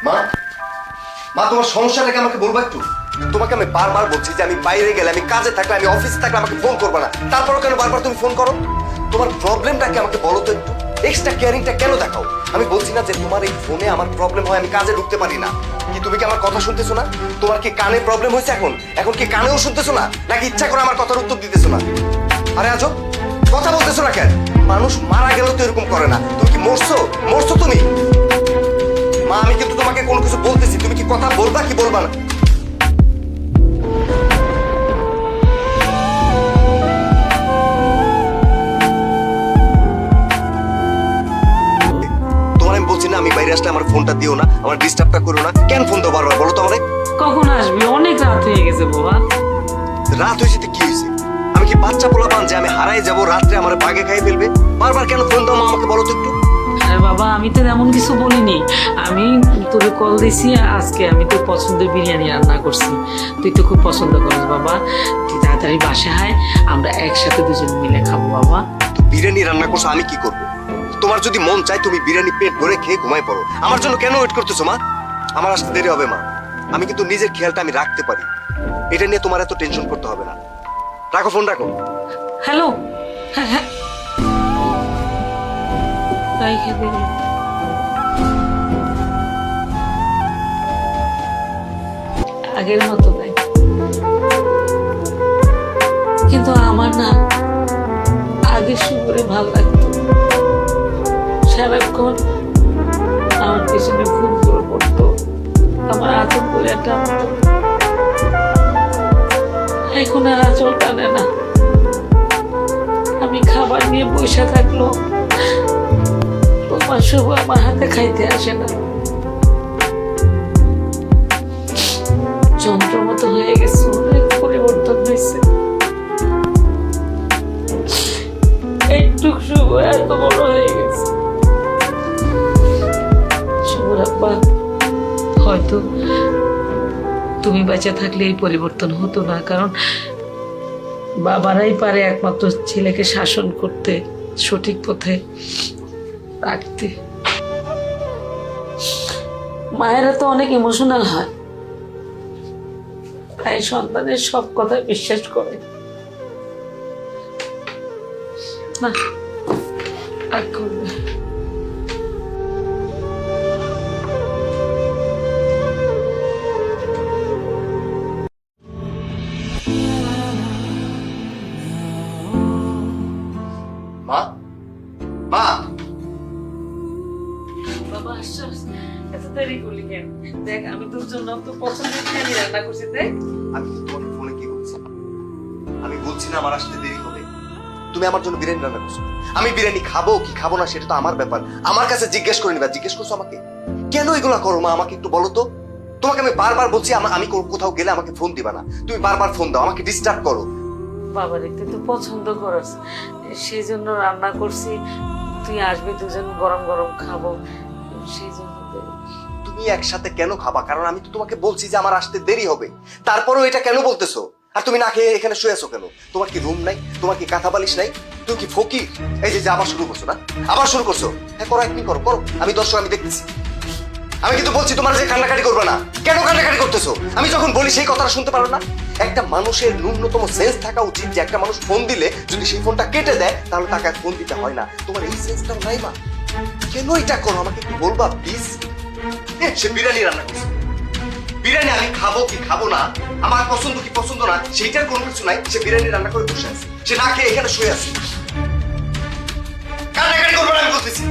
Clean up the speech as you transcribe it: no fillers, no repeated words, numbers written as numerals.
মা, মা তোমার সমস্যাটাকে আমাকে বলবা একটু। তোমাকে আমি বারবার বলছি যে আমি বাইরে গেলে, আমি কাজে থাকলে, আমি অফিসে থাকলে আমাকে ফোন করবে না, তারপরও কেন বারবার তুমি ফোন করো? তোমার প্রবলেমটাকে আমাকে বলো তো একটু। এক্সট্রা কেয়ারিংটা কেন দেখাও? আমি বলছি না যে তোমার এই ফোনে আমার প্রবলেম হয়, আমি কাজে ঢুকতে পারি না। কি তুমি কি আমার কথা শুনতেছো না? তোমার কি কানে প্রবলেম হয়েছে এখন? এখন কি কানেও শুনতেছো না, নাকি ইচ্ছা করে আমার কথার উত্তর দিতেছো না? আরে আজব, কথা বলতেছো না কেন? মানুষ মারা গেলেও তো এরকম করে না। তুমি কি মরছো? মরছো তুমি? মা, আমি কিন্তু তোমাকে কোনো কিছু বলতেছি, তুমি কি কথা বলবা কি বলবা না? তোমার আমি বলছি না আমি বাইরে আসলে আমার ফোনটা দিও না, আমার ডিস্টার্বটা করো না। কেন ফোন দাও বারবার বলো তো আমারে? কখন আসবি? অনেক রাত হয়ে গেছে বাবা। রাত হয়েছে তো কি হয়েছে? আমি কি বাচ্চা পোলাপান যে আমি হারাই যাবো, রাত্রে আমার বাগে খাই ফেলবে? বারবার কেন ফোন দাও মা আমাকে বলো তো একটু। আরে বাবা, আমি তো এমন কিছু বলিনি। আমি তোকে কল দিছি, আজকে আমি তোর পছন্দের বিরিয়ানি রান্না করছি। তুই তো খুব পছন্দ করিস বাবা। তুই তাড়াতাড়ি বাসায় আয়, আমরা একসাথে দুজন মিলে খাবো বাবা। তো বিরিয়ানি রান্না করছো, আমি কি করবো? তোমার যদি মন চায় তুমি বিরিয়ানি পেট ভরে খেয়ে ঘুমাই পড়ো। আমার জন্য কেন ওয়েট করতেছো মা? আমার আসতে দেরি হবে মা। আমি কিন্তু নিজের খেয়ালটা আমি রাখতে পারি, এটা নিয়ে তোমার এত টেনশন করতে হবে না। রাখো ফোন, রাখো। হ্যালো, হ্যাঁ হ্যাঁ, তাই খেতে দিই। আগের মতো নাই, কিন্তু আমার না আগে শুভরে ভাল লাগতো। সারাক্ষণ আমার পেছনে খুব জোর পড়তো, আমার আঁচল করে টানতো। এখন আর আঁচল টানে না। আমি খাবার নিয়ে বসে থাকলো, তোমার শুভ আমার হাতে খাইতে আসে না। যন্ত্র মতো হয়ে গেছে, অনেক পরিবর্তন হয়েছে। একটু শুভ এত বড় হয়ে গেছে। শুভর আব্বা, হয়তো তুমি বেঁচে থাকলে এই পরিবর্তন হতো না, কারণ বাবারাই পারে একমাত্র ছেলেকে শাসন করতে, সঠিক পথে রাখতে। মায়েরা তো অনেক ইমোশনাল হয়, তাই সন্তানের সব কথা বিশ্বাস করে না। রাগ করবে। মা, মা, বাবা আসছস, এত দেরি করলি কেন? দেখ, আমি তোর জন্য তো পছন্দের বিরিয়ানি রান্না করছি। দেখ, আমি কিন্তু তোমাকে ফোনে কি বলছি? আমি বলছি না আমার আসতে দেরি হবে। তুমি আমার জন্য বিরিয়ানি রান্না করছো, আমি বিরিয়ানি খাবো কি খাবো না সেটা তো আমার ব্যাপার। আমার কাছে জিজ্ঞেস করে নিবা। জিজ্ঞেস করছো আমাকে কেন এগুলা করো মা? আমাকে একটু বলো তো। তোমাকে আমি বারবার বলছি আমি কোথাও গেলে আমাকে ফোন দিবা না, তুমি বারবার ফোন দাও, আমাকে ডিস্টার্ব করো। বাবার তুই তো পছন্দ করস, সেই জন্য রান্না করছি। তুই আসবি, দুজন গরম গরম খাবো, সেই জন্য তুমি একসাথে কেন খাবা? কারণ আমি তো তোমাকে বলছি যে আমার আসতে দেরি হবে, তারপরেও এটা কেন বলতেছো? আর তুমি না খেয়ে এখানে শুয়ে আছো কেন? তোমার কি রুম নাই? তোমার কি কাঁথা বালিশ নাই? তুমি কি ফকির? এই যে আবার শুরু করছো না, আবার শুরু করছো। হ্যাঁ করো, একদিন করো, করো, আমি দর্শক, আমি দেখতেছি। আমি কিন্তু বলছি তোমার যে কান্নাকাটি করবে না। কেন কান্নাকাটি করতেছো? আমি যখন বলি সেই কথাটা শুনতে পারো না? একটা মানুষের ন্যূনতম সেন্স থাকা উচিত যে একটা মানুষ ফোন দিলে যদি সেই ফোনটা কেটে দেয় তাহলে তাকে আর ফোন দিতে হয় না। তোমার এই সেন্সটাও নাই মা। কেন এটা করো আমাকে একটু বলবা প্লিজ? সে বিরিয়ানি রান্না করছে, বিরিয়ানি আমি খাবো কি খাবো না, আমার পছন্দ কি পছন্দ না সেইটার কোনো কিছু নাই। সে বিরিয়ানি রান্না করে বসে আছে, সে না খেয়ে এখানে শুয়ে আছে। কান্নাকাটি করবে না আমি বলতেছি।